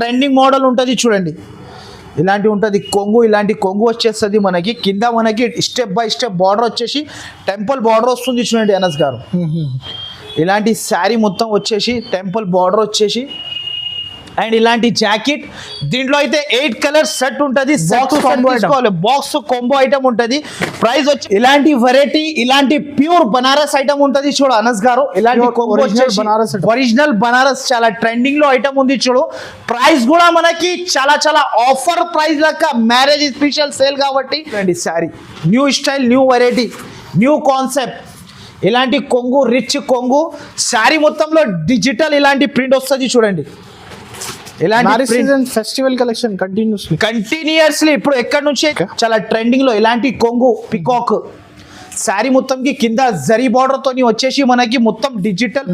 Trending model ఉంటుంది చూడండి, ఇలాంటి ఉంటుంది కొంగు. ఇలాంటి కొంగు వచ్చేస్తుంది మనకి. కింద మనకి స్టెప్ బై స్టెప్ బార్డర్ వచ్చేసి టెంపుల్ బార్డర్ వస్తుంది చూడండి అనస్ గారు. ఇలాంటి శారీ మొత్తం వచ్చేసి టెంపుల్ బార్డర్ వచ్చేసి అండ్ ఇలాంటి జాకెట్. దీంట్లో అయితే 8 కలర్ సెట్ ఉంటుంది. బాక్స్ కాంబో ఐటమ్ ఉంటుంది. ప్రైస్ వచ్చి ఇలాంటి వెరైటీ, ఇలాంటి ప్యూర్ బనారస్ ఐటమ్ ఉంటుంది చూడు అనస్ గారు. ఇలాంటి ఒరిజినల్ బనారస్ చాలా ట్రెండింగ్ లో ఐటమ్ ఉంది చూడు. ప్రైస్ కూడా మనకి చాలా చాలా ఆఫర్ ప్రైస్ లెక్క, మ్యారేజ్ స్పెషల్ సేల్ కాబట్టి sari new style, new variety, new concept. ఇలాంటి కొంగు, రిచ్ కొంగు శారీ మొత్తంలో డిజిటల్ ఇలాంటి ప్రింట్ వస్తుంది చూడండి. ఫెస్టివల్ కలెక్షన్ కంటిన్యూస్లీ ఇప్పుడు ఎక్కడి నుంచి చాలా ట్రెండింగ్ లో ఇలాంటి కొంగు పికాక్ శారీ మొత్తంకి కింద జరీ బార్డర్ తోని వచ్చేసి మనకి మొత్తం డిజిటల్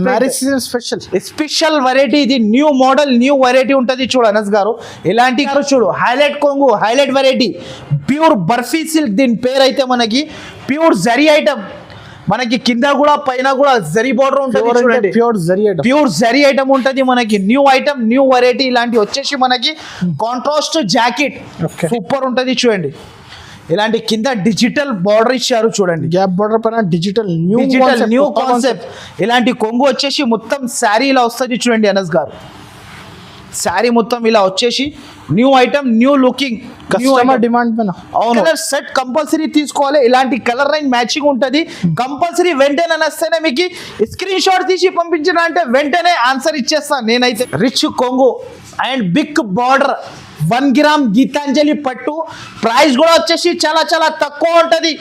స్పెషల్ వెరైటీ. ఇది న్యూ మోడల్, న్యూ వెరైటీ ఉంటుంది చూడు అనస్ గారు. ఇలాంటి చూడు హైలైట్ కొంగు, highlight variety, pure barfi silk దీని పేరు అయితే మనకి. ప్యూర్ జరీ ఐటమ్ మనకి కింద కూడా పైన కూడా జరీ బార్డర్ ఉంటుంది చూడండి. ప్యూర్ జరీ ఐటమ్ ఉంటుంది మనకి. New item, new variety. ఇలాంటి వచ్చేసి మనకి కాంట్రాస్ట్ జాకెట్ సూపర్ ఉంటుంది చూడండి. ఇలాంటి కింద డిజిటల్ బార్డర్ ఇచ్చారు చూడండి. గ్యాప్ బార్డర్ పైన డిజిటల్ న్యూ కాన్సెప్ట్. ఇలాంటి కొంగు వచ్చేసి మొత్తం శారీ ఇలా వస్తుంది చూడండి అనస్ గారు. శారీ మొత్తం ఇలా వచ్చేసి new item, new looking, customer demand పైన. అవును, కలర్ సెట్ కంపల్సరీ తీసుకోవాలి. ఇలాంటి కలర్ రేంజ్ మ్యాచింగ్ ఉంటుంది కంపల్సరీ. వెంటనే వస్తేనే మీకు స్క్రీన్ షాట్ తీసి పంపించిన అంటే వెంటనే ఆన్సర్ ఇచ్చేస్తాను నేనైతే. రిచ్ కొంగు and big border, 1 gram Gitanjali పట్టు. ప్రైస్ కూడా వచ్చేసి చాలా చాలా తక్కువ ఉంటుంది.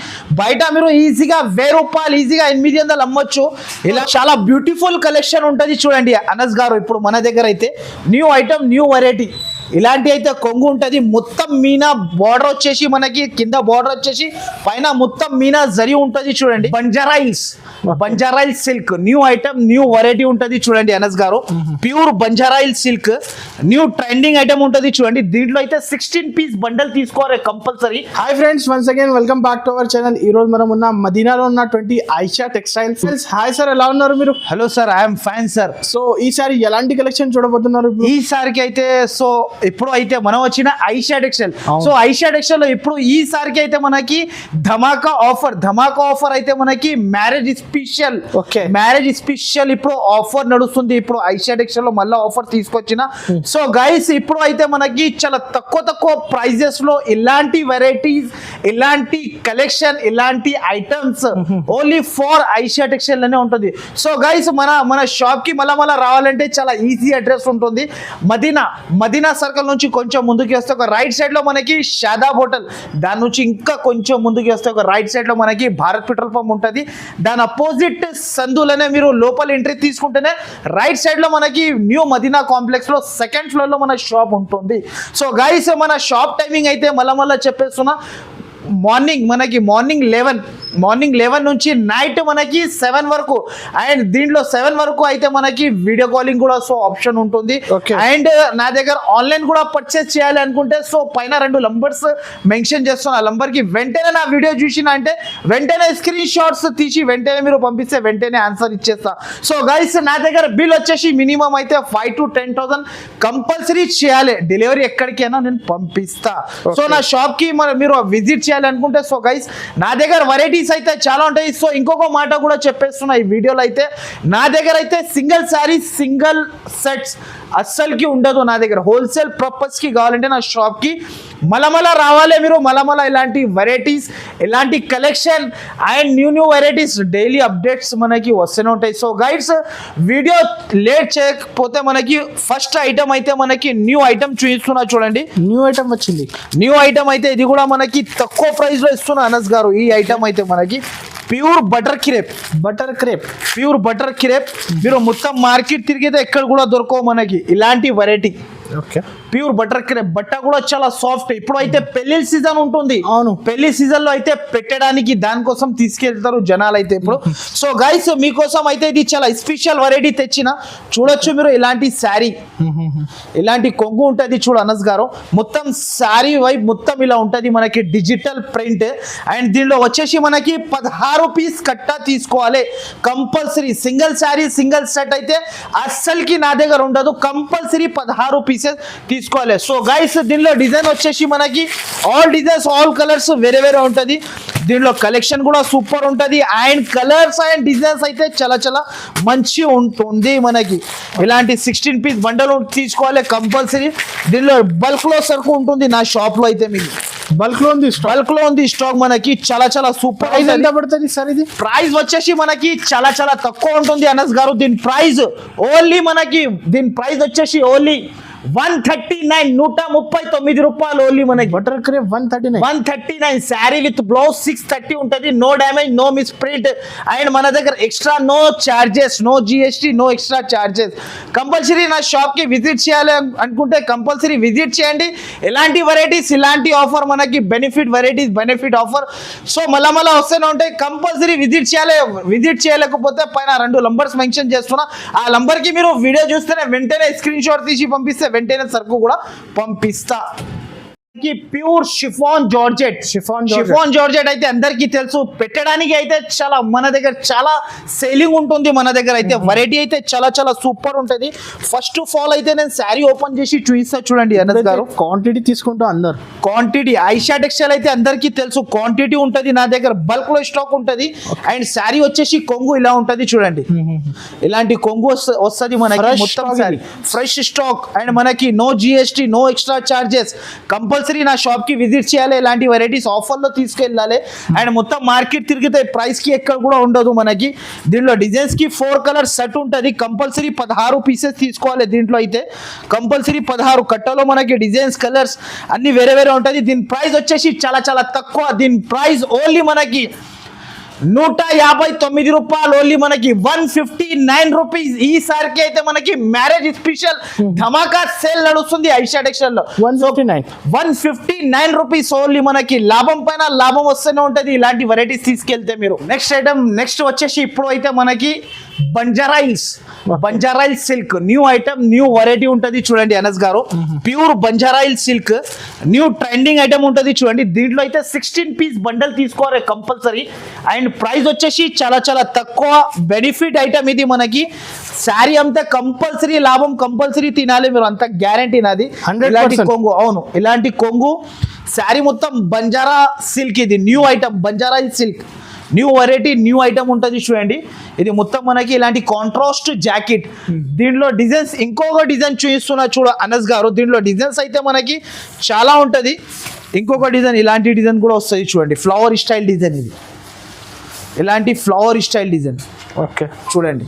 బయట మీరు ఈజీగా 1000 రూపాయలు, ఈజీగా 800 అమ్మొచ్చు. ఇలా చాలా బ్యూటిఫుల్ కలెక్షన్ ఉంటుంది చూడండి అనస్ గారు. ఇప్పుడు మన దగ్గర అయితే న్యూ ఐటమ్, న్యూ వెరైటీ. ఇలాంటి అయితే కొంగు ఉంటుంది. మొత్తం మీనా బార్డర్ వచ్చేసి మనకి కింద బార్డర్ వచ్చేసి పైన మొత్తం మీనా జరీ ఉంటుంది చూడండి. బంజారాయిల్స్ silk new item, new variety ఉంటుంది చూడండి అనస్ గారు. ప్యూర్ బంజారాయిల్ సిల్క్ న్యూ ట్రెండింగ్ ఐటమ్ ఉంటుంది చూడండి. దీంట్లో అయితే 16 పీస్ బండల్ తీసుకోవాలి compulsory. Hi friends, once again welcome back to our channel. ఈ రోజు మనం ఉన్న మదీనాలో ఉన్నటువంటి ఆయిషా టెక్స్టైల్స్. హాయ్ సార్, ఎలా ఉన్నారు మీరు? Hello sir, I'm fine sir. So ఈసారి ఎలాంటి కలెక్షన్ చూడబోతున్నారు? ఈసారికి అయితే సో ఇప్పుడు అయితే మనం వచ్చిన Aisha textile. So Aisha textile లో ఇప్పుడు ఈసారికి అయితే మనకి ధమాకా ఆఫర్ అయితే మనకి మ్యారేజ్ స్పెషల్ ఇప్పుడు ఆఫర్ నడుస్తుంది. ఇప్పుడు ఐషా టెక్స్టైల్ లో మళ్ళీ ఆఫర్ తీసుకొచ్చిన. సో గైస్ ఇప్పుడు అయితే మనకి చాలా తక్కువ ప్రైజెస్ లో ఇలాంటి వెరైటీస్, ఇలాంటి కలెక్షన్, ఇలాంటి items only for Aisha textile అనే ఉంటుంది. సో గైస్ మన షాప్ కి మళ్ళా రావాలంటే చాలా ఈజీ అడ్రస్ ఉంటుంది. మదీనా సర్కిల్ నుంచి కొంచెం ముందుకు వస్తే ఒక రైట్ సైడ్ లో మనకి షాదాబ్ హోటల్, దాని నుంచి ఇంకా కొంచెం ముందుకు వస్తే ఒక రైట్ సైడ్ లో మనకి భారత్ పెట్రోల్ పంప్ ఉంటుంది. దాని అపోజిట్ సందులోనే మీరు లోపల ఎంట్రీ తీసుకుంటేనే రైట్ సైడ్ లో మనకి న్యూ మదీనా కాంప్లెక్స్ లో 2nd ఫ్లోర్ లో మన షాప్ ఉంటుంది. సో గైస్ మన షాప్ టైమింగ్ అయితే మళ్ళా చెప్పేస్తున్నా. మార్నింగ్ 11 నుంచి నైట్ మనకి 7 వరకు. అండ్ దీంట్లో 7 వరకు అయితే మనకి వీడియో కాలింగ్ కూడా సో ఆప్షన్ ఉంటుంది. అండ్ నా దగ్గర ఆన్లైన్ కూడా పర్చేస్ చేయాలి అనుకుంటే సో పైన 2 నంబర్స్ మెన్షన్ చేస్తున్నా. ఆ నంబర్ కి వెంటనే నా వీడియో చూసిన అంటే వెంటనే స్క్రీన్ షాట్స్ తీసి వెంటనే మీరు పంపిస్తే వెంటనే ఆన్సర్ ఇచ్చేస్తా. సో గైస్ నా దగ్గర బిల్ వచ్చేసి మినిమం అయితే 5,000 to 10,000 కంపల్సరీ చేయాలి. డెలివరీ ఎక్కడికైనా నేను పంపిస్తా. సో నా షాప్ కి మీరు విజిట్ చేయాలి అనుకుంటే సో గైస్ నా దగ్గర వెరైటీస్ అయితే చాలా ఉంటాయి. సో ఇంకొక మాట కూడా చెప్పేస్తున్నా ఈ వీడియోలో అయితే, నా దగ్గర అయితే సింగిల్ శారీ, సింగిల్ సెట్స్ అస్సలుకి ఉండదు. నా దగ్గర హోల్సేల్ పర్పస్ కి కావాలంటే నా షాప్ కి మళ్ళా రావాలి మీరు. మళ్ళా ఇలాంటి వెరైటీస్, ఇలాంటి collection and new varieties daily updates మనకి వస్తూనే ఉంటాయి. సో గైడ్స్ వీడియో లేట్ చేయకపోతే మనకి ఫస్ట్ ఐటమ్ అయితే మనకి న్యూ ఐటమ్ చూపిస్తున్నా చూడండి. న్యూ ఐటమ్ వచ్చింది. న్యూ ఐటమ్ అయితే ఇది కూడా మనకి తక్కువ ప్రైస్ లో ఇస్తున్నా అనస్ గారు. ఈ ఐటమ్ అయితే మనకి pure butter crepe pure butter crepe. మీరు మొత్తం మార్కెట్ తిరిగితే ఎక్కడ కూడా దొరకవు మనకి ఇలాంటి వెరైటీ. ప్యూర్ బటర్ క్రేప్ బట్ట కూడా చాలా సాఫ్ట్. ఇప్పుడు అయితే పెళ్లి సీజన్ ఉంటుంది. అవును, పెళ్లి సీజన్ లో అయితే పెట్టడానికి దానికోసం తీసుకెళ్తారు జనాలు అయితే ఇప్పుడు. సో గైస్ మీకోసం అయితే ఇది చాలా స్పెషల్ వెరైటీ తెచ్చిన. చూడొచ్చు మీరు ఇలాంటి శారీ, ఇలాంటి కొంగు ఉంటుంది చూడు అనస్ గారు. మొత్తం శారీ వైపు మొత్తం ఇలా ఉంటుంది మనకి డిజిటల్ ప్రింట్. అండ్ దీనిలో వచ్చేసి మనకి 16 పీస్ కట్ట తీసుకోవాలి compulsory. Single sari, single set అయితే అస్సలుకి నా దగ్గర ఉండదు. కంపల్సరీ 16 పీస్ పీసెస్ తీసుకోవాలి. సో గైస్ దీనిలో డిజైన్ వచ్చేసి మనకి ఆల్ డిజైన్స్ ఆల్ కలర్స్ వేరే వేరే ఉంటుంది. దీనిలో కలెక్షన్ కూడా సూపర్ ఉంటుంది అండ్ కలర్స్ అండ్ డిజైన్స్ అయితే చాలా చాలా మంచి ఉంటుంది. మనకి ఇలాంటి 16 పీస్ బండల్ తీసుకోవాలి కంపల్సరీ. దీనిలో బల్క్ లో సరుకు ఉంటుంది నా షాప్ లో అయితే మీకు బల్క్ లో ఉంది స్టాక్ మనకి చాలా చాలా సూపర్. ప్రైస్ ఎంత పడుతుంది సార్ ఇది? ప్రైస్ వచ్చేసి మనకి చాలా చాలా తక్కువ ఉంటుంది అనస్ గారు. దీని ప్రైస్ వచ్చేసి ఓన్లీ 139 139 రూపాయలు ఓన్లీ మనకి. Butter crepe 139 sari with blouse 630 ఉంటుంది. No damage no miss print and మన దగ్గర extra no charges no GST no extra charges. Compulsory నా షాప్ కి విజిట్ చేయాలి అనుకుంటే కంపల్సరీ విజిట్ చేయండి. ఎలాంటి వెరైటీస్ ఇలాంటి ఆఫర్ మనకి బెనిఫిట్ ఆఫర్. సో మళ్ళా వస్తూనే ఉంటాయి. కంపల్సరీ విజిట్ చేయాలి. విజిట్ చేయలేకపోతే పైన 2 నంబర్స్ మెన్షన్ చేస్తున్నా. ఆ నంబర్ కి మీరు వీడియో చూస్తేనే వెంటనే స్క్రీన్ షాట్ తీసి పంపిస్తే వెంటనే సరుకు కూడా పంపిస్తా. ప్యూర్ షిఫాన్ జార్జెట్ అయితే అందరికీ తెలుసు. పెట్టడానికి అయితే చాలా మన దగ్గర చాలా సేలింగ్ ఉంటుంది. మన దగ్గర అయితే వెరైటీ అయితే చాలా చాలా సూపర్ ఉంటుంది. ఫస్ట్ ఆఫ్ ఆల్ అయితే నేను శారీ ఓపెన్ చేసి చూపిస్తా చూడండి అనస్ గారు. క్వాంటిటీ తీసుకుంటా అందరు క్వాంటిటీ ఐషా టెక్స్టైల్ అయితే అందరికీ తెలుసు. క్వాంటిటీ ఉంటుంది నా దగ్గర, బల్క్ లో స్టాక్ ఉంటుంది. అండ్ శారీ వచ్చేసి కొంగు ఇలా ఉంటుంది చూడండి. ఇలాంటి కొంగు వస్తుంది మనకి మొత్తం శారీ ఫ్రెష్ స్టాక్ అండ్ మనకి no GST no extra charges. Compulsory నా షాప్ కి విజిట్ చేయాలి. ఇలాంటి వెరైటీస్ ఆఫర్ లో తీసుకెళ్ళాలి. అండ్ మొత్తం మార్కెట్ తిరిగితే ప్రైస్ కి ఎక్కడ కూడా ఉండదు మనకి. దీంట్లో డిజైన్స్ కి 4 కలర్ సెట్ ఉంటుంది. కంపల్సరీ 16 పీసెస్ తీసుకోవాలి. దీంట్లో అయితే కంపల్సరీ 16 కట్టలో మనకి డిజైన్స్ కలర్స్ అన్ని వేరే వేరే ఉంటుంది. దీని ప్రైస్ వచ్చేసి చాలా చాలా తక్కువ. దీని ప్రైస్ ఓన్లీ మనకి 159 రూపాయలు ఓన్లీ మనకి 159 రూపీస్. ఈసారికి అయితే మనకి మ్యారేజ్ స్పెషల్ ధమాకా సేల్ నడుస్తుంది ఐషా టెక్స్టైల్ లో. 159 రూపీస్ ఓన్లీ మనకి. లాభం పైన లాభం వస్తూనే ఉంటుంది ఇలాంటి వెరైటీస్ తీసుకెళ్తే మీరు. నెక్స్ట్ వచ్చేసి ఇప్పుడు అయితే మనకి బంజారాయిల్స్ silk new item new variety ఉంటుంది చూడండి అనస్ గారు. ప్యూర్ బంజారాయిల్ సిల్క్ న్యూ ట్రెండింగ్ ఐటమ్ ఉంటుంది చూడండి. దీంట్లో అయితే 16 పీస్ బండల్ తీసుకోవాలి కంపల్సరీ. అండ్ ప్రైస్ వచ్చేసి చాలా చాలా తక్కువ. బెనిఫిట్ ఐటమ్ ఇది మనకి. శారీ అంతా కంపల్సరీ లాభం కంపల్సరీ తినాలి మీరు, అంత గ్యారంటీ నాది. ఇలాంటి కొంగు అవును ఇలాంటి కొంగు శారీ మొత్తం బంజారా సిల్క్. ఇది న్యూ ఐటమ్ బంజారాయిల్ silk new variety new item ఉంటుంది చూడండి. ఇది మొత్తం మనకి ఇలాంటి కాంట్రాస్ట్ జాకెట్. దీంట్లో డిజైన్స్ ఇంకొక డిజైన్ చూపిస్తున్నా చూడ అనస్ గారు. దీంట్లో డిజైన్స్ అయితే మనకి చాలా ఉంటుంది. ఇంకొక డిజైన్ ఇలాంటి డిజైన్ కూడా వస్తుంది చూడండి. ఫ్లవర్ స్టైల్ డిజైన్ ఇది. ఇలాంటి ఫ్లవర్ స్టైల్ డిజైన్ ఓకే చూడండి.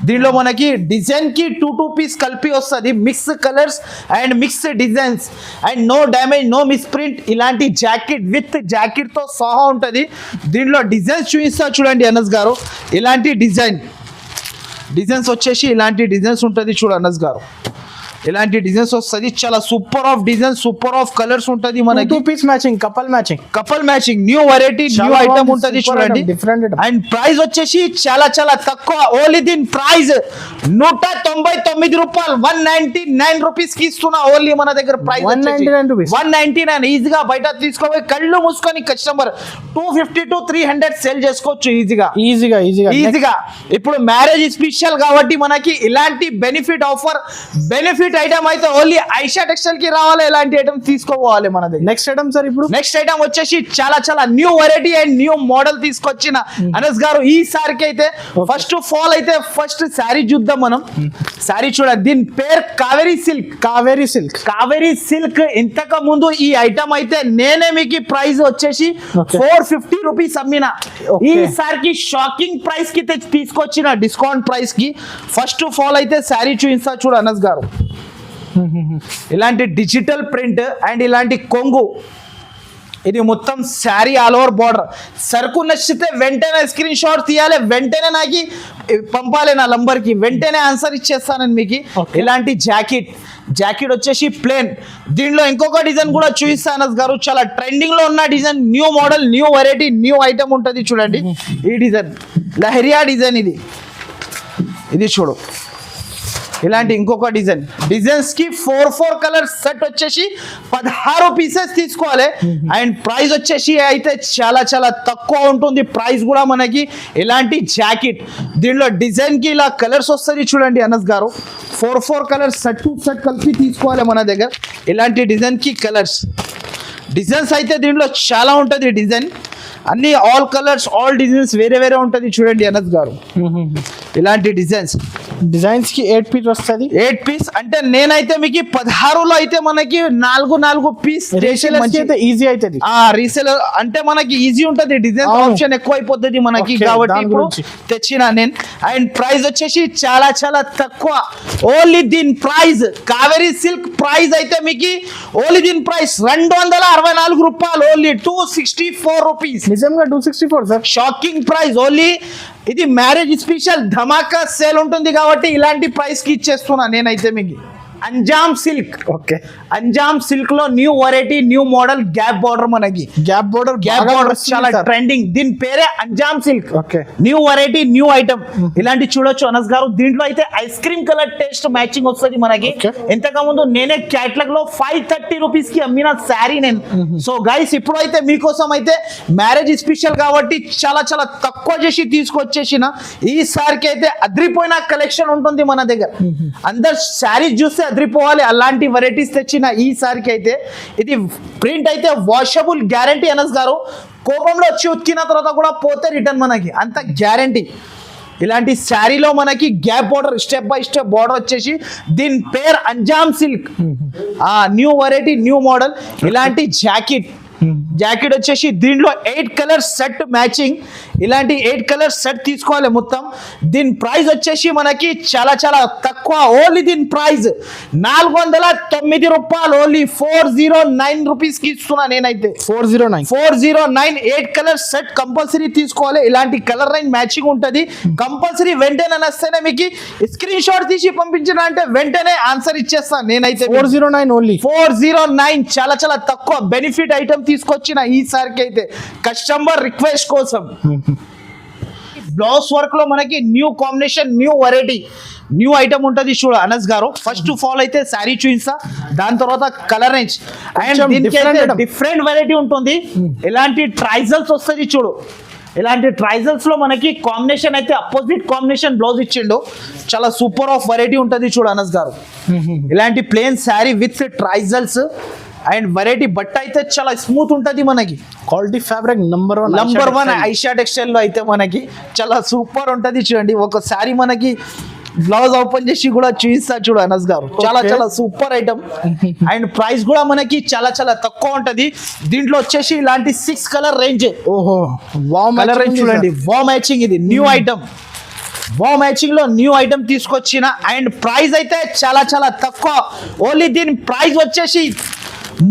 దీనిలో మనకి డిజైన్ కి 2 పీస్ కలిపి వస్తుంది. Mix colours and mix designs and no damage no miss print. ఇలాంటి జాకెట్ విత్ జాకెట్ తో సహా ఉంటుంది. దీనిలో డిజైన్స్ చూపిస్తా చూడండి అనస్ గారు. ఇలాంటి డిజైన్స్ వచ్చేసి ఇలాంటి డిజైన్స్ ఉంటుంది చూడు అనస్ గారు. ఇలాంటి డిజైన్స్ వస్తుంది. చాలా super of design super of colours ఉంటుంది మనకి. 2 పీస్ matching couple matching new variety new item ఉంటుంది చూడండి. అండ్ ప్రైస్ వచ్చేసి చాలా చాలా తక్కువ. ఓన్లీ దీని ప్రైస్ 199 రూపాయలు 199 రూపీస్ కి ఇస్తున్నా ఓన్లీ మన దగ్గర. ప్రైస్ 199 ఈజీగా బయట తీసుకోవాలి. కళ్ళు మూసుకొని కస్టమర్ 250 to 300 సేల్ చేసుకోవచ్చు ఈజీగా. ఇప్పుడు మ్యారేజ్ స్పెషల్ కాబట్టి మనకి ఇలాంటి బెనిఫిట్ ఆఫర్ బెనిఫిట్ ఐటమ్ అయితే ఓన్లీ ఐషా టెక్స్టైల్ కి రావాలి. ఇలాంటి ఐటమ్ తీసుకోవాలి మన దగ్గర. Next item sir. ఇప్పుడు నెక్స్ట్ ఐటమ్ వచ్చేసి చాలా చాలా new variety and new model తీసుకొచ్చిన అనస్ గారు. ఈసారికి అయితే ఫస్ట్ ఆఫ్ ఆల్ అయితే ఫస్ట్ శారీ చూద్దాం మనం. శారీ చూడండి. దీని పేరు కావేరీ సిల్క్. ఇంతకు ముందు ఈ ఐటమ్ అయితే నేనే మీకు ప్రైస్ వచ్చేసి 450 రూపీస్ అమ్మిన. ఈసారికి షాకింగ్ ప్రైస్ కి తీసుకొచ్చిన డిస్కౌంట్ ప్రైస్ కి. ఫస్ట్ ఆఫ్ ఆల్ అయితే శారీ చూపిస్తా చూడు అనస్ గారు. ఇలాంటి డిజిటల్ ప్రింట్ అండ్ ఇలాంటి కొంగు. ఇది మొత్తం శారీ ఆల్ ఓవర్ బార్డర్. సరుకు నచ్చితే వెంటనే స్క్రీన్ షాట్ తీయాలి. వెంటనే నాకు పంపాలి నా నంబర్కి. వెంటనే ఆన్సర్ ఇచ్చేస్తాను మీకు. ఇలాంటి జాకెట్ వచ్చేసి ప్లేన్. దీనిలో ఇంకొక డిజైన్ కూడా చూపిస్తాను గారు. చాలా ట్రెండింగ్ లో ఉన్న design new model new variety new item ఉంటుంది చూడండి. ఈ డిజైన్ లహరియా డిజైన్. ఇది చూడు ఇలాంటి ఇంకొక డిజైన్స్ కి 4 కలర్స్ సెట్ వచ్చేసి 16 పీసెస్ తీసుకోవాలి. అండ్ ప్రైస్ వచ్చేసి అయితే చాలా చాలా తక్కువ ఉంటుంది. ప్రైస్ కూడా మనకి ఇలాంటి జాకెట్ దీనిలో డిజైన్ కి ఇలా కలర్స్ వస్తుంది చూడండి అనస్ గారు. 4 కలర్స్ సెట్ టు సెట్ కలిపి తీసుకోవాలి మన దగ్గర. ఇలాంటి డిజైన్ కి డిజైన్స్ అయితే దీంట్లో చాలా ఉంటుంది. డిజైన్ అన్ని ఆల్ కలర్స్ ఆల్ డిజైన్స్ వేరే వేరే ఉంటుంది చూడండి అనస్ గారు. ఇలాంటి డిజైన్స్ కి 8 పీస్ వస్తుంది. 8 పీస్ అంటే నేనైతే మీకు 16లో అయితే మనకి 4 పీస్ ఈజీ అవుతుంది. రీసేలర్ అంటే మనకి ఈజీ ఉంటది. డిజైన్ ఆప్షన్ ఎక్కువ అయిపోతుంది మనకి కాబట్టి ఇప్పుడు తెచ్చిన నేను. అండ్ ప్రైస్ వచ్చేసి చాలా చాలా తక్కువ. ఓన్లీ దీని ప్రైస్ కావేరీ సిల్క్ ప్రైస్ అయితే మీకు ఓన్లీ దీని ప్రైస్ 264 రూపాయలు. Only 264 rupees. నిజంగా 264 సార్. Shocking price. ఓన్లీ ఇది మ్యారేజ్ స్పెషల్ ధమాకా సేల్ ఉంటుంది కాబట్టి ఇలాంటి ప్రైస్ కి ఇచ్చేస్తున్నా నేనైతే మీకు. Anjaam silk. Okay, Anjaam silk లో new variety new model gap border మనకి. గ్యాప్ బార్డర్ చాలా ట్రెండింగ్. దీని పేరే Anjaam silk. Okay, new variety new item. ఇలాంటి చూడొచ్చు అనస్ గారు. దీంట్లో అయితే ice cream colour taste matching వస్తుంది మనకి. ఇంతకు ముందు నేనే క్యాటలాగ్ లో 530 రూపీస్ కి అమ్మిన శారీ నేను. సో గైస్ ఇప్పుడు అయితే మీకోసం అయితే మ్యారేజ్ స్పెషల్ కాబట్టి చాలా చాలా తక్కువ చేసి తీసుకొచ్చేసిన. ఈ సారికి అయితే అద్రిపోయిన కలెక్షన్ ఉంటుంది మన దగ్గర. అందరు శారీస్ చూస్తే అద్రిపోవాలి అలాంటి వెరైటీస్ తెచ్చిన ఈ సారికి అయితే. ఇది ప్రింట్ అయితే వాషబుల్ గ్యారంటీ అనస్ గారు. కోపంలో వచ్చి ఉతికిన తర్వాత కూడా పోతే రిటర్న్ మనకి అంత గ్యారంటీ. ఇలాంటి శారీలో మనకి gap border step by step border వచ్చేసి దీని పేరు Anjaam silk. New variety new model. ఇలాంటి జాకెట్ వచ్చేసి దీంట్లో 8 కలర్ సెట్ మ్యాచింగ్. ఇలాంటి 8 కలర్ సెట్ తీసుకోవాలి మొత్తం. దీని ప్రైస్ వచ్చేసి మనకి చాలా చాలా తక్కువ. ఓన్లీ దీని ప్రైస్ 409 రూపాయలు. ఓన్లీ 409 రూపీస్ కి ఇస్తున్నా నేనైతే. 409 8 కలర్ సెట్ కంపల్సరీ తీసుకోవాలి. ఇలాంటి కలర్ రేంజ్ మ్యాచింగ్ ఉంటుంది కంపల్సరీ. వెంటనే వస్తేనే మీకు స్క్రీన్ షాట్ తీసి పంపించిన అంటే వెంటనే ఆన్సర్ ఇచ్చేస్తాను నేనైతే. 409 ఓన్లీ 409 చాలా చాలా తక్కువ బెనిఫిట్ ఐటమ్ తీసుకొచ్చిన ఈసారికి అయితే కస్టమర్ రిక్వెస్ట్ కోసం. బ్లౌజ్ వర్క్ లో మనకి new combination new variety new item ఉంటుంది చూడు అనస్ గారు. ఫస్ట్ ఆఫ్ ఆల్ అయితే శారీ చూపిస్తా, దాని తర్వాత కలర్ రేంజ్. అండ్ దీనికి డిఫరెంట్ వెరైటీ ఉంటుంది. ఇలాంటి ట్రైజల్స్ వస్తుంది చూడు. ఇలాంటి ట్రైజల్స్ లో మనకి కాంబినేషన్ అయితే అపోజిట్ కాంబినేషన్ బ్లౌజ్ ఇచ్చిండు. చాలా సూపర్ ఆఫ్ వెరైటీ ఉంటుంది చూడు అనస్ గారు. ఇలాంటి ప్లేన్ శారీ విత్ ట్రైజల్స్ అండ్ వెరైటీ బట్ట అయితే చాలా స్మూత్ ఉంటుంది మనకి. Quality fabric number 1 Aisha textile లో అయితే మనకి చాలా సూపర్ ఉంటుంది చూడండి. ఒకసారి మనకి బ్లౌజ్ ఓపెన్ చేసి కూడా చూపిస్తా చూడు అనస్ గారు. చాలా చాలా సూపర్ ఐటమ్. అండ్ ప్రైస్ కూడా మనకి చాలా చాలా తక్కువ ఉంటది. దీంట్లో వచ్చేసి ఇలాంటి 6 కలర్ రేంజ్. ఓహో, కలర్ రేంజ్ చూడండి. మ్యాచింగ్ ఇది న్యూ ఐటమ్. మ్యాచింగ్ లో న్యూ ఐటమ్ తీసుకొచ్చిన. అండ్ ప్రైస్ అయితే చాలా చాలా తక్కువ. ఓన్లీ దీని ప్రైస్ వచ్చేసి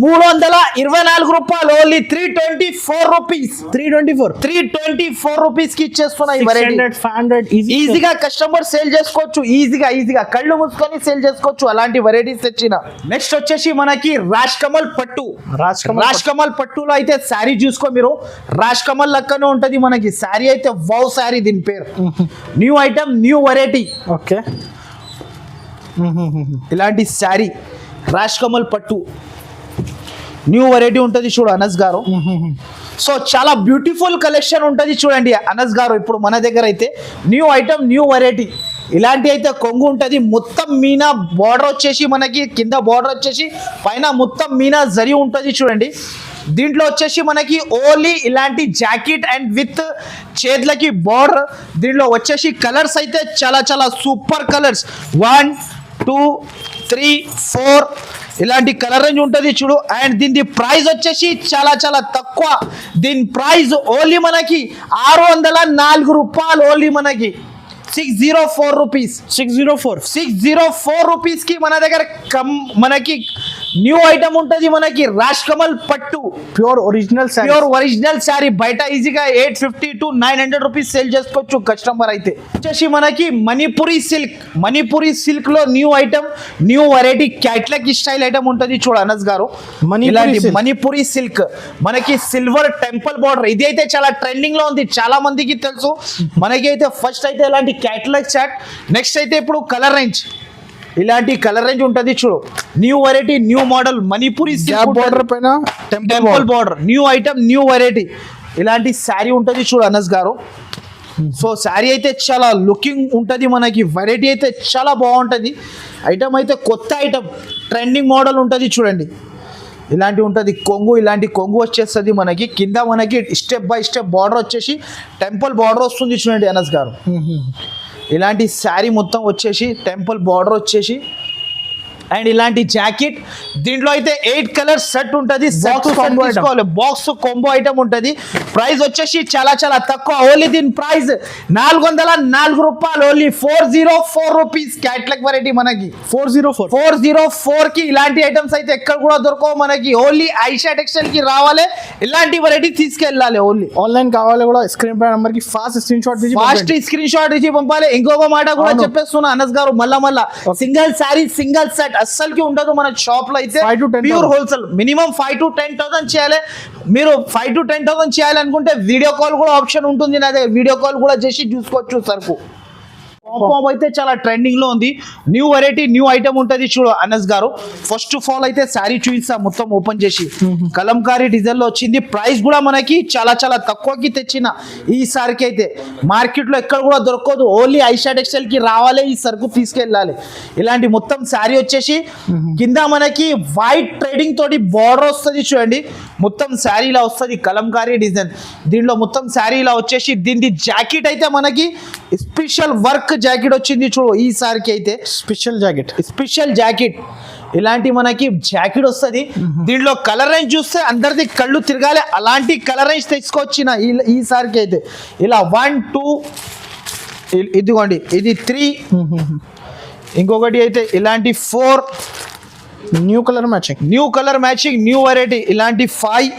324 రూపాయలు. Only 324 rupees. 324 రూపీస్ కి ఇచ్చేస్తున్నా ఈ వెరైటీ. 500 ఈజీగా కస్టమర్ సేల్ చేసుకోవచ్చు. ఈజీగా కళ్ళు మూసుకొని సేల్ చేసుకోవచ్చు అలాంటి వెరైటీస్ తెచ్చిన. నెక్స్ట్ వచ్చేసి మనకి రాజ్ కమల్ పట్టు. రాజ్ కమల్ పట్టులో అయితే శారీ చూసుకో మీరు. రాజ్ కమల్ లెక్కనే ఉంటది మనకి శారీ అయితే. వావ్ శారీ దీని పేరు. New item new variety. Okay, ఇలాంటి శారీ రాజ్ కమల్ పట్టు న్యూ వెరైటీ ఉంటుంది చూడు అనస్ గారు. సో చాలా బ్యూటిఫుల్ కలెక్షన్ ఉంటుంది చూడండి అనస్ గారు. ఇప్పుడు మన దగ్గర అయితే న్యూ ఐటమ్ న్యూ వెరైటీ. ఇలాంటి అయితే కొంగు ఉంటుంది. మొత్తం మీనా బార్డర్ వచ్చేసి మనకి కింద బార్డర్ వచ్చేసి పైన మొత్తం మీనా జరి ఉంటుంది చూడండి. దీంట్లో వచ్చేసి మనకి ఓన్లీ ఇలాంటి జాకెట్ అండ్ విత్ చేతులకి బార్డర్. దీంట్లో వచ్చేసి కలర్స్ అయితే చాలా చాలా సూపర్ కలర్స్. 1 2 3 4 ఇలాంటి కలర్ రేంజ్ ఉంటుంది చూడు. అండ్ దీని ప్రైస్ వచ్చేసి చాలా చాలా తక్కువ. దీని ప్రైస్ ఓన్లీ మనకి 604 రూపాయలు. ఓన్లీ మనకి 604 రూపీస్. 604 రూపీస్ కి మన దగ్గర మనకి న్యూ ఐటమ్ ఉంటుంది మనకి. రాజ్ కమల్ పట్టు ప్యూర్ ఒరిజినల్ శారీ బయట ఈజీగా 850 to 900 రూపీస్ సేల్ చేసుకోవచ్చు కస్టమర్ అయితే. వచ్చేసి మనకి మణిపురి సిల్క్ లో new item new variety catalogue style item ఉంటుంది చూడు అనస్ గారు. మణిపురి సిల్క్ మనకి సిల్వర్ టెంపుల్ బార్డర్. ఇది అయితే చాలా ట్రెండింగ్ లో ఉంది, చాలా మందికి తెలుసు. మనకి అయితే ఫస్ట్ అయితే ఇలాంటి క్యాట్లాగ్ చార్ట్. నెక్స్ట్ అయితే ఇప్పుడు కలర్ రేంజ్. ఇలాంటి కలర్ రేంజ్ ఉంటది చూడు, new variety, new model, Manipuri gap border పైన temple border, new item, new variety. ఇలాంటి శారీ ఉంటది చూడు అనస్ గారు. సో శారీ అయితే చాలా లుకింగ్ ఉంటుంది మనకి, వెరైటీ అయితే చాలా బాగుంటుంది. ఐటమ్ అయితే కొత్త ఐటమ్, ట్రెండింగ్ మోడల్ ఉంటుంది చూడండి. ఇలాంటి ఉంటుంది కొంగు, ఇలాంటి కొంగు వచ్చేస్తుంది మనకి. కింద మనకి స్టెప్ బై స్టెప్ బార్డర్ వచ్చేసి టెంపుల్ బార్డర్ వస్తుంది చూడండి అనస్ గారు. ఇలాంటి శారీ మొత్తం వచ్చేసి టెంపుల్ బార్డర్ వచ్చేసి, అండ్ ఇలాంటి జాకెట్. దీంట్లో అయితే 8 కలర్ సెట్ ఉంటుంది. బాక్స్ కాంబో ఐటమ్ ఉంటుంది. ప్రైస్ వచ్చేసి చాలా చాలా తక్కువ. ఓన్లీ దీని ప్రైస్ 404 రూపాయలు. Only 404 rupees. క్యాట్లాగ్ వెరైటీ మనకి 404 కి ఇలాంటి ఐటమ్స్ అయితే ఎక్కడ కూడా దొరకవు మనకి. ఓన్లీ ఐషా టెక్స్టైల్ కి రావాలి, ఇలాంటి వెరైటీ తీసుకెళ్ళాలి. ఓన్లీ ఆన్లైన్ కావాలి కూడా స్క్రీన్ పై నెంబర్ కి ఫాస్ట్ స్క్రీన్ షాట్ ఇచ్చి పంపాలి. ఇంకొక మాట కూడా చెప్పేస్తున్నా అనస్ గారు, మళ్ళా సింగిల్ శారీ, సింగిల్ సెట్ అస్సలకి ఉండదు మన షాప్ లో అయితే. ప్యూర్ హోల్సేల్, మినిమం 5 to 10,000 చేయాలి. మీరు 5 to 10,000 చేయాలి అనుకుంటే వీడియో కాల్ కూడా ఆప్షన్ ఉంటుంది నా దగ్గర. వీడియో కాల్ కూడా చేసి చూసుకోవచ్చు సరుకు. పాంపామ్ అయితే చాలా ట్రెండింగ్ లో ఉంది. న్యూ వెరైటీ, న్యూ ఐటమ్ ఉంటుంది చూడు అనస్ గారు. ఫస్ట్ ఆఫ్ ఆల్ అయితే శారీ చూపిస్తా మొత్తం ఓపెన్ చేసి. కలంకారీ డిజైన్ లో వచ్చింది. ప్రైస్ కూడా మనకి చాలా చాలా తక్కువకి తెచ్చిన ఈ సారికి అయితే. మార్కెట్ లో ఎక్కడ కూడా దొరకదు. ఓన్లీ ఐషా టెక్స్టైల్ కి రావాలి, ఈ సరుకు తీసుకెళ్ళాలి. ఇలాంటి మొత్తం శారీ వచ్చేసి కింద మనకి వైట్ ట్రేడింగ్ తోటి బార్డర్ వస్తుంది చూడండి. మొత్తం శారీ ఇలా వస్తుంది, కలంకారీ డిజైన్. దీంట్లో మొత్తం శారీ ఇలా వచ్చేసి, దీని జాకెట్ అయితే మనకి స్పెషల్ వర్క్ జాకెట్ వచ్చింది చూడు ఈ సారికి అయితే. స్పెషల్ జాకెట్ ఇలాంటి మనకి జాకెట్ వస్తుంది. దీంట్లో కలర్ రేంజ్ చూస్తే అందరిది కళ్ళు తిరగాలి, అలాంటి కలర్ రేంజ్ తెచ్చుకొచ్చిన ఈ సారికి అయితే. ఇలా 1 2 ఇదిగోండి, ఇది 3, ఇంకొకటి అయితే ఇలాంటి 4, new colour matching, new variety. ఇలాంటి 5,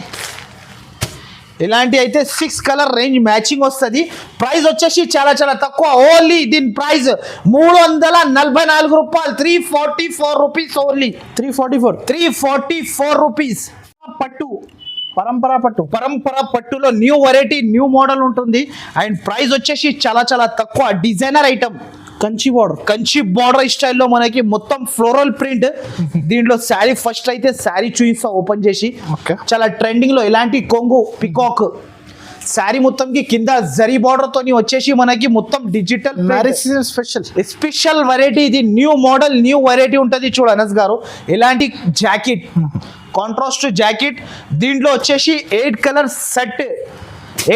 ఇలాంటి అయితే 6 కలర్ రేంజ్ మ్యాచింగ్ వస్తుంది. ప్రైస్ వచ్చేసి చాలా చాలా తక్కువ. ఓన్లీ దీని ప్రైస్ 344 రూపాయలు. 344 రూపీస్ ఓన్లీ. 344 రూపీస్. పట్టు, పరంపర పట్టులో న్యూ వెరైటీ, న్యూ మోడల్ ఉంటుంది. అండ్ ప్రైస్ వచ్చేసి చాలా చాలా తక్కువ. డిజైనర్ ఐటమ్, కంచి బార్డర్ స్టైల్లో మనకి మొత్తం ఫ్లోరల్ ప్రింట్. దీంట్లో శారీ ఫస్ట్ అయితే శారీ చూపిస్తా ఓపెన్ చేసి. చాలా ట్రెండింగ్ లో ఇలాంటి కొంగు పికాక్ శారీ మొత్తంకి కింద జరీ బార్డర్ తోని వచ్చేసి మనకి మొత్తం డిజిటల్ స్పెషల్ వెరైటీ. ఇది న్యూ మోడల్, న్యూ వెరైటీ ఉంటుంది చూడు అనస్ గారు. ఇలాంటి జాకెట్, కాంట్రాస్ట్ జాకెట్. దీంట్లో వచ్చేసి 8 కలర్ సెట్,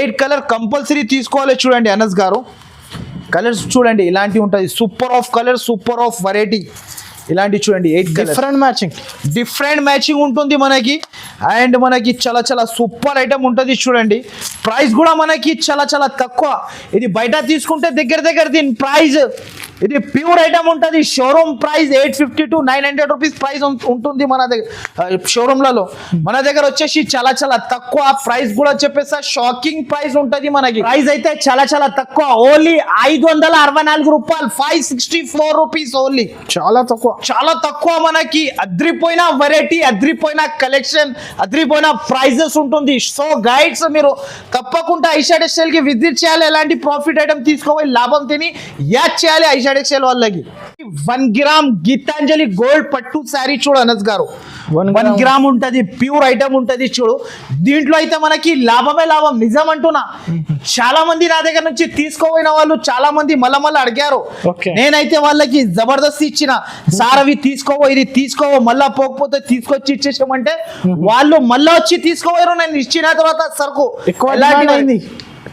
8 కలర్ కంపల్సరీ తీసుకోవాలి చూడండి అనస్ గారు. కలర్స్ చూడండి ఇలాంటి ఉంటుంది. Super of colour, super of variety. ఇలాంటి చూడండి 8 డిఫరెంట్ మ్యాచింగ్ ఉంటుంది మనకి. అండ్ మనకి చాలా చాలా సూపర్ ఐటమ్ ఉంటుంది చూడండి. ప్రైస్ కూడా మనకి చాలా చాలా తక్కువ. ఇది బయట తీసుకుంటే దగ్గర దీని ప్రైస్, ఇది ప్యూర్ ఐటమ్ ఉంటుంది. Showroom price 850 to 900 rupees price ఉంటుంది మన దగ్గర షోరూమ్లలో. మన దగ్గర వచ్చేసి చాలా చాలా తక్కువ. ప్రైస్ కూడా చెప్పేస్తా, షాకింగ్ ప్రైస్ ఉంటుంది మనకి. ప్రైస్ అయితే చాలా చాలా తక్కువ. ఓన్లీ 564 రూపాయలు. 564 రూపీస్ ఓన్లీ. చాలా తక్కువ మనకి. అద్రిపోయిన వెరైటీ, అద్రిపోయిన కలెక్షన్, అద్రిపోయిన ప్రైజెస్ ఉంటుంది. సో గైడ్స్, మీరు తప్పకుండా ఐషా టెక్స్టైల్ కి విజిట్ చేయాలి. ఎలాంటి ప్రాఫిట్ ఐటమ్ తీసుకోవాలి, లాభం తిని యాడ్ చేయాలి ఐషా టెక్స్టైల్ వాళ్ళకి. 1 గ్రామ్ గీతాంజలి గోల్డ్ పట్టు శారీ చూడు అనస్ గారు. 1 గ్రామ్ ఉంటది, ప్యూర్ ఐటమ్ ఉంటది చూడు. దీంట్లో అయితే మనకి లాభమే లాభం, నిజం అంటున్నా. చాలా మంది నా దగ్గర నుంచి తీసుకోపోయిన వాళ్ళు చాలా మంది మళ్ళా అడిగారు. నేనైతే వాళ్ళకి జబర్దస్త్ ఇచ్చిన, సార్ అవి తీసుకోవో, ఇది తీసుకోవో, మళ్ళా పోకపోతే తీసుకొచ్చి ఇచ్చేసామంటే వాళ్ళు మళ్ళా వచ్చి తీసుకోవారు. నేను ఇచ్చిన తర్వాత సరుకు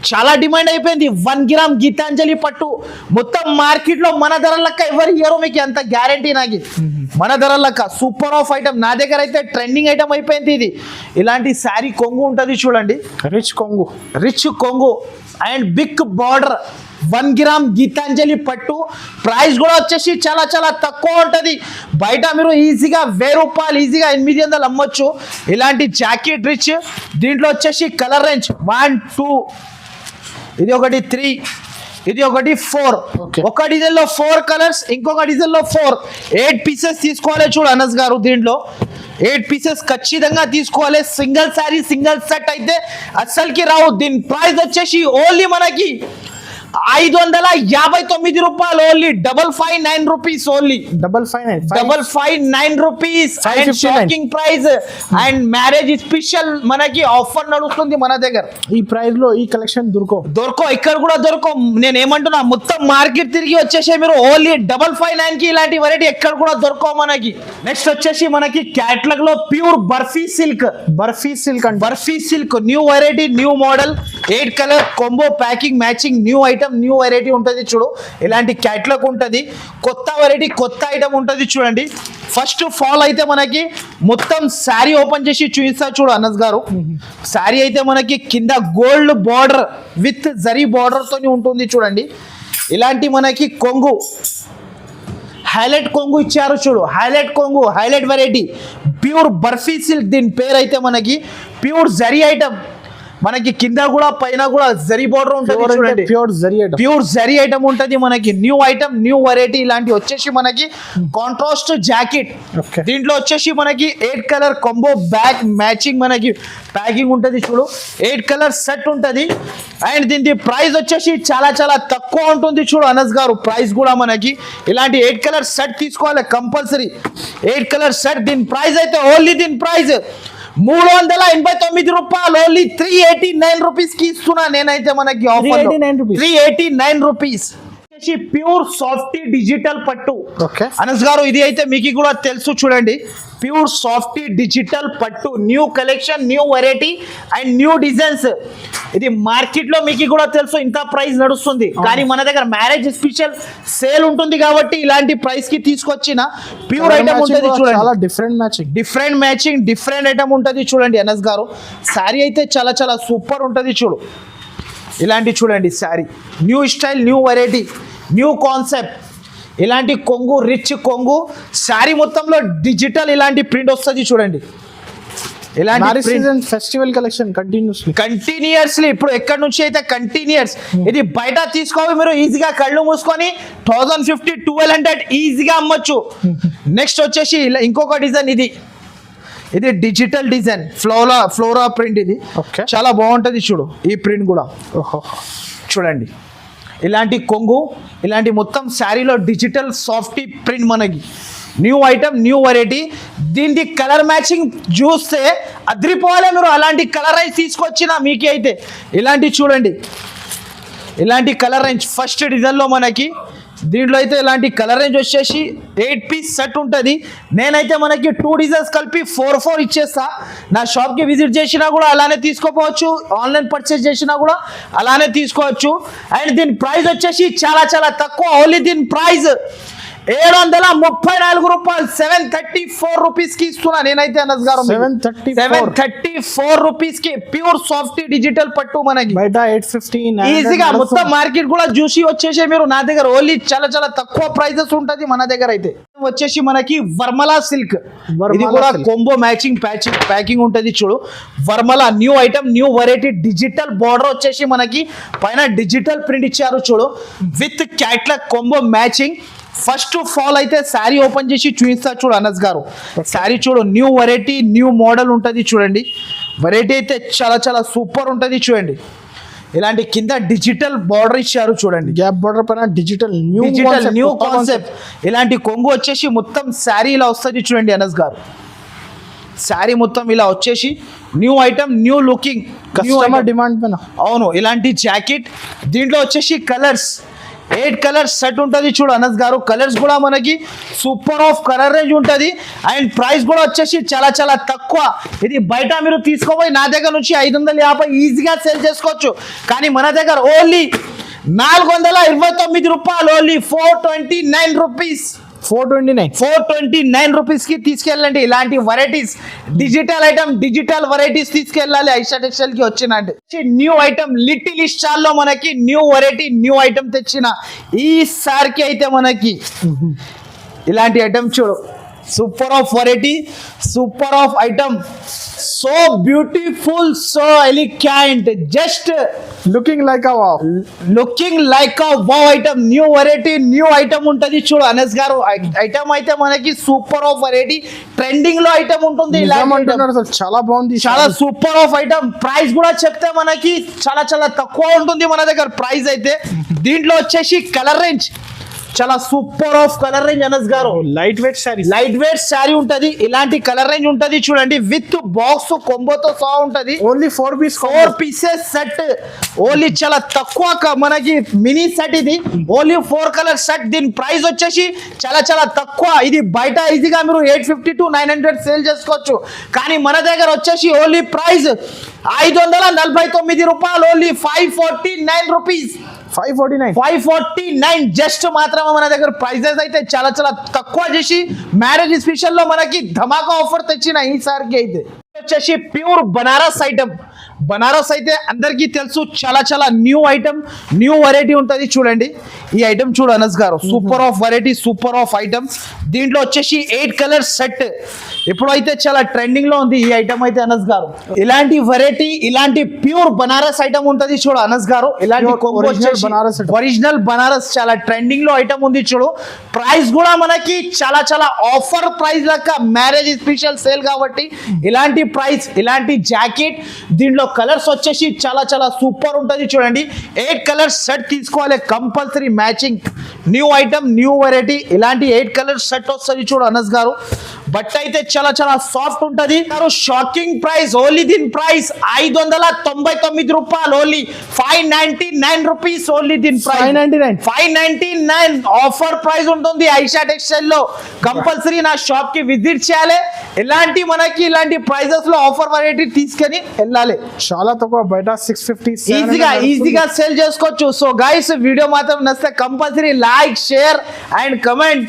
చాలా డిమాండ్ అయిపోయింది. 1 గ్రామ్ గీతాంజలి పట్టు మొత్తం మార్కెట్ లో మన ధర లెక్క ఎవరు ఇయ్యరు మీకు, అంత గ్యారంటీ నాకు. మన ధర లెక్క సూపర్ ఆఫ్ ఐటమ్ నా దగ్గర అయితే ట్రెండింగ్ ఐటమ్ అయిపోయింది ఇది. ఇలాంటి శారీ కొంగు ఉంటుంది చూడండి, రిచ్ కొంగు and big border. 1 gram Gitanjali పట్టు. ప్రైస్ కూడా వచ్చేసి చాలా చాలా తక్కువ ఉంటుంది. బయట మీరు ఈజీగా 1000 రూపాయలు, ఈజీగా 800 అమ్మొచ్చు. ఇలాంటి జాకెట్ రిచ్. దీంట్లో వచ్చేసి కలర్ రేంజ్ 1 2, ఇది ఒకటి 3, ఇది ఒకటి 4. ఒక డిజైన్ లో 4 కలర్స్, ఇంకొక డిజైన్ లో 4. 8 పీసెస్ తీసుకోవాలి చూడు అనస్ గారు. దీంట్లో 8 పీసెస్ ఖచ్చితంగా తీసుకోవాలి. సింగిల్ శారీ, సింగిల్ సెట్ అయితే అస్సలకి రావు. దీని ప్రైస్ వచ్చేసి ఓన్లీ మనకి 559 రూపాయలు only 559 rupees only 559 rupees and 559. Shocking price and marriage special మనకి ఆఫర్ నడుస్తుంది మన దగ్గర. ఈ ప్రైస్ లో ఈ కలెక్షన్ దొరకో ఇక్కడ కూడా దొరకో. నేను ఏమంటున్నా మొత్తం మార్కెట్ తిరిగి వచ్చేసి మీరు ఓన్లీ 559 కి ఇలాంటి వెరైటీ ఎక్కడ కూడా దొరకో మనకి. నెక్స్ట్ వచ్చేసి మనకి క్యాటలాగ్ లో pure barfi silk new variety new model 8 colour combo packing matching new item new variety ఉంటుంది చూడు. ఇలాంటి క్యాటలాగ్ ఉంటుంది, కొత్త వెరైటీ కొత్త ఐటమ్ ఉంటుంది చూడండి. ఫస్ట్ ఫాల్ అయితే మనకి మొత్తం శారీ ఓపెన్ చేసి చూపిస్తా చూడు అనస్ గారు. శారీ అయితే మనకి కింద gold border with zari border తోని ఉంటుంది చూడండి. ఇలాంటి మనకి కొంగు హైలైట్ కొంగు ఇచ్చారు చూడు. హైలైట్ కొంగు highlight variety pure barfi silk. దీని పేరు అయితే మనకి ప్యూర్ జరీ ఐటమ్. మనకి కింద కూడా పైన కూడా జరీ బార్డర్ ఉంటుంది చూడండి. ప్యూర్ జరీ ఐటమ్ ఉంటుంది మనకి. New item new variety. ఇలాంటి వచ్చేసి మనకి కాంట్రాస్ట్ జాకెట్. దీంట్లో వచ్చేసి మనకి 8 కలర్ కాంబో బ్యాక్ మ్యాచింగ్ మనకి ప్యాకింగ్ ఉంటుంది చూడు. 8 కలర్ సెట్ ఉంటుంది అండ్ దీని ప్రైస్ వచ్చేసి చాలా చాలా తక్కువ ఉంటుంది చూడు అనస్ గారు. ప్రైస్ కూడా మనకి ఇలాంటి 8 కలర్ సెట్ తీసుకోవాలి కంపల్సరీ. 8 కలర్ సెట్ దీని ప్రైస్ అయితే ఓన్లీ దీని ప్రైస్ 389 రూపాయలు ఓన్లీ 389 రూపీస్ కి ఇస్తున్నా నేనైతే మనకి offer 389 rupees. Pure softy digital పట్టు అనస్ గారు. ఇది అయితే మీకు కూడా తెలుసు చూడండి. ప్యూర్ సాఫ్టీ డిజిటల్ పట్టు new collection new variety and new designs. ఇది మార్కెట్ లో మీకు కూడా తెలుసు ఇంత ప్రైస్ నడుస్తుంది, కానీ మన దగ్గర మ్యారేజ్ స్పెషల్ సేల్ ఉంటుంది కాబట్టి ఇలాంటి ప్రైస్ కి తీసుకొచ్చిన ప్యూర్ ఐటమ్ ఉంటుంది చూడండి. డిఫరెంట్ మ్యాచింగ్ డిఫరెంట్ ఐటమ్ ఉంటుంది చూడండి అనస్ గారు. శారీ అయితే చాలా చాలా సూపర్ ఉంటుంది చూడు. ఇలాంటి చూడండి sari new style new variety new concept. ఇలాంటి కొంగు రిచ్ కొంగు శారీ మొత్తంలో డిజిటల్ ఇలాంటి ప్రింట్ వస్తుంది చూడండి. ఇలాంటి ఫెస్టివల్ కలెక్షన్ కంటిన్యూస్లీ ఇప్పుడు ఎక్కడి నుంచి అయితే కంటిన్యూస్. ఇది బయట తీసుకోవాలి మీరు ఈజీగా కళ్ళు మూసుకొని 1050 1200 ఈజీగా అమ్మొచ్చు. నెక్స్ట్ వచ్చేసి ఇంకొక డిజైన్. ఇది డిజిటల్ డిజైన్ ఫ్లోరా ప్రింట్. ఇది చాలా బాగుంటుంది చూడు. ఈ ప్రింట్ కూడా చూడండి. ఇలాంటి కొంగు ఇలాంటి మొత్తం శారీలో డిజిటల్ సాఫ్టీ ప్రింట్ మనకి న్యూ ఐటమ్ న్యూ వెరైటీ. దీనికి కలర్ మ్యాచింగ్ చూస్తే అద్రిపోవాలి మీరు. అలాంటి కలర్ రేంజ్ తీసుకొచ్చిన మీకే అయితే ఇలాంటి చూడండి. ఇలాంటి కలర్ రేంజ్ ఫస్ట్ డిజైన్లో మనకి దీంట్లో అయితే ఇలాంటి కలర్ రేంజ్ వచ్చేసి 8 పీస్ సెట్ ఉంటుంది. నేనైతే మనకి 2 డిజైన్స్ కలిపి 4 ఇచ్చేస్తా. నా షాప్కి విజిట్ చేసినా కూడా అలానే తీసుకోపోవచ్చు, ఆన్లైన్ పర్చేస్ చేసినా కూడా అలానే తీసుకోవచ్చు. అండ్ దీని ప్రైస్ వచ్చేసి చాలా చాలా తక్కువ. ఓన్లీ దీని ప్రైస్ 734 రూపాయలు 734 రూపీస్ కి ఇస్తున్నా నేనైతే అనస్ గారు. 734 రూపీస్ కి ప్యూర్ సాఫ్టీ డిజిటల్ పట్టు మనకి బయట 850 ఈజీగా మొత్తం మార్కెట్ కూడా చూసి వచ్చేసి మీరు నా దగ్గర ఓన్లీ చాలా చాలా తక్కువ ప్రైజెస్ ఉంటది మన దగ్గర. అయితే వచ్చేసి మనకి వర్మలా సిల్క్. ఇది కూడా కొంబో మ్యాచింగ్ ప్యాకింగ్ ఉంటది చూడు. వర్మలా new item new variety digital border వచ్చేసి మనకి పైన డిజిటల్ ప్రింట్ ఇచ్చారు చూడు with catalogue combo matching. First fall అయితే శారీ ఓపెన్ చేసి చూపిస్తా చూడు అనస్ గారు. శారీ చూడు న్యూ వెరైటీ న్యూ మోడల్ ఉంటుంది చూడండి. వెరైటీ అయితే చాలా చాలా సూపర్ ఉంటుంది చూడండి. ఇలాంటి కింద డిజిటల్ బార్డర్ ఇచ్చారు చూడండి. గ్యాప్ బార్డర్ పైన డిజిటల్ న్యూ కాన్సెప్ట్. ఇలాంటి కొంగు వచ్చేసి మొత్తం శారీ ఇలా వస్తుంది చూడండి అనస్ గారు. శారీ మొత్తం ఇలా వచ్చేసి new item new looking customer demand పైన. అవును. ఇలాంటి జాకెట్ దీంట్లో వచ్చేసి కలర్స్ 8 కలర్స్ సెట్ ఉంటుంది చూడు అనస్ గారు. కలర్స్ కూడా మనకి సూపర్ ఆఫ్ కలర్ రేంజ్ ఉంటుంది అండ్ ప్రైస్ కూడా వచ్చేసి చాలా చాలా తక్కువ. ఇది బయట మీరు తీసుకోపోయి నా దగ్గర నుంచి 550 ఈజీగా సేల్ చేసుకోవచ్చు, కానీ మన దగ్గర ఓన్లీ 429 రూపాయలు ఓన్లీ 429 రూపీస్ 429 రూపీస్ కి తీసుకెళ్ళండి. ఇలాంటి varieties digital item digital varieties తీసుకెళ్ళాలి ఐషా టెక్స్టైల్ కి వచ్చినండి. న్యూ ఐటమ్ లిటిల్ స్టార్ లో మనకి న్యూ వెరైటీ న్యూ ఐటమ్ తెచ్చిన ఈసారికి అయితే మనకి ఇలాంటి ఐటమ్ చూడు. Super of variety, super of item, so beautiful, so elegant, just looking like a wow. Looking like a wow item. New variety, new item ఉంటది చూడు అనస్ గారు. ఐటమ్ అయితే మనకి సూపర్ ఆఫ్ వెరైటీ, ట్రెండింగ్ లో ఐటమ్ ఉంటుంది. చాలా బాగుంది, చాలా సూపర్ ఆఫ్ ఐటమ్. ప్రైస్ కూడా చెప్తే మనకి చాలా చాలా తక్కువ ఉంటుంది మన దగ్గర ప్రైస్ అయితే. దీంట్లో వచ్చేసి కలర్ రేంజ్ చాలా super of colour range Anas గారు. Light weight sari, light weight sari ఉంటది, ఇలాంటి కలర్ రేంజ్ ఉంటది చూడండి. విత్ బాక్స్ కొంబోతో సహా ఉంటది. ఓన్లీ 4 పీసెస్ సెట్, ఓన్లీ చాలా తక్కువ మనకి మినీ సెట్ ఇది. Only 4 colour set. దీని ప్రైస్ వచ్చేసి చాలా చాలా తక్కువ. ఇది బయట ఈజీగా మీరు 850 to 900 సేల్ చేసుకోవచ్చు. కానీ మన దగ్గర వచ్చేసి ఓన్లీ ప్రైస్ 549 రూపాయలు. Only 549 rupees. 549 జస్ట్ మాత్రమే మన దగ్గర ప్రైజెస్ అయితే చాలా చాలా తక్కువ చేసి మ్యారేజ్ స్పెషల్ లో మనకి ధమాకా ఆఫర్ తెచ్చిన ఈసారికి అయితే. వచ్చేసి ప్యూర్ బనారస్ ఐటమ్. బనారస్ అయితే అందరికీ తెలుసు, చాలా చాలా న్యూ ఐటమ్, న్యూ వెరైటీ ఉంటుంది చూడండి. ఈ ఐటమ్ చూడు అనస్ గారు, super of variety, super of item. దీంట్లో వచ్చేసి 8 కలర్ సెట్. ఇప్పుడైతే చాలా ట్రెండింగ్ లో ఉంది ఈ ఐటమ్ అయితే అనస్ గారు. ఇలాంటి వెరైటీ, ఇలాంటి ప్యూర్ బనారస్ ఐటమ్ ఉంటుంది చూడు అనస్ గారు. ఇలాంటి ఒరిజినల్ బనారస్ చాలా ట్రెండింగ్ లో ఐటమ్ ఉంది చూడు. ప్రైస్ కూడా మనకి చాలా చాలా ఆఫర్ ప్రైస్ లెక్క, మ్యారేజ్ స్పెషల్ సేల్ కాబట్టి ఇలాంటి ప్రైస్, ఇలాంటి జాకెట్. దీంట్లో కలర్స్ వచ్చేసి చాలా చాలా సూపర్ ఉంటుంది చూడండి. 8 కలర్స్ సెట్ తీసుకోవాలి compulsory matching. New item, new variety, ఇలాంటి 8 కలర్స్ సెట్ వస్తుంది చూడు అనస్ గారు. బట్ అయితే చాలా చాలా సాఫ్ట్ ఉంటది. Shocking price. ఓన్లీ దీని ప్రైస్ 599 రూపాయలు. Only 599 rupees. ఓన్లీ దీని ప్రైస్ 599 ఆఫర్ ప్రైస్ ఉంటుంది ఐషా టెక్స్టైల్ లో. కంపల్సరీ నా షాప్ కి విజిట్ చేయాలి. ఇలాంటి మనకి ఇలాంటి ప్రైజెస్ లో ఆఫర్ వెరైటీ తీసుకొని వెళ్ళాలి. చాలా తక్కువ, బయట 650 ఈజీగా సేల్ చేసుకోవచ్చు. సో గైస్, వీడియో మాత్రం నచ్చితే compulsory like, share and comment.